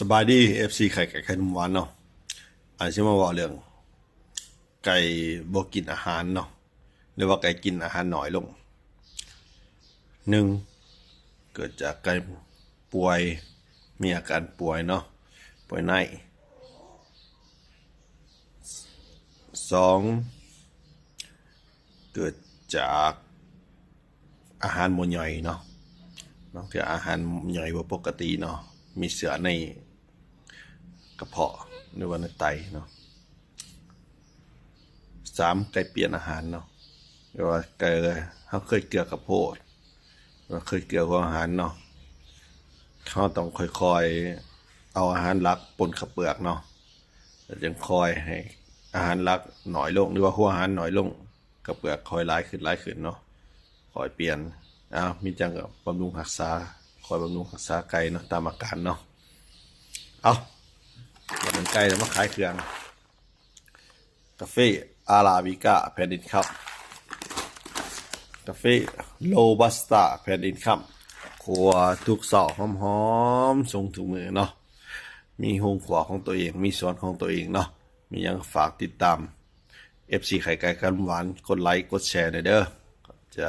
สบายดี FC ไข่ไก่ไข่นมหวานเนาะอาจจะมาว่าเรื่องไก่บ่กินอาหารเนาะหรือว่าไก่กินอาหารน้อยลงหนึ่งเกิดจากไก่ป่วยมีอาการป่วยเนาะป่วยในสองเกิดจากอาหารบ่ย่อยเนาะบางทีอาหารย่อยบ่ปกติเนาะมีเสือในกระเพาะหรือว่าในไตเนาะสามไก่เปลี่ยนอาหารเนาะหรือว่าไก่เขาเคยเกลือกับโพดว่าเคยเกลือกับอาหารเนาะเขาต้องค่อยๆเอาอาหารหลักปนกับเปลือกเนาะแล้วจึงคอยให้อาหารหลักหน่อยลงหรือว่าหัวอาหารหน่อยลงกับเปลือกคอยหลายขึ้นเนาะคอยเปลี่ยนมีจังกับบำรุงรักษาคอยบำรุงรักษาไก่เนาะตามอาการเนาะเอาวันนั้นไก่แล้วมาขายเครื่องกาแฟอาราบิก้าแผ่นดินครับกาแฟโรบัสต้าแผ่นดินครับขัวทุกเสาหอมๆส่งถึงมือเนาะมีโฮงขวาของตัวเองมีสวนของตัวเองเนาะมียังฝากติดตาม FC ไข่ไก่กันหวานกดไลค์กดแชร์หน่อยเด้อขอบใจ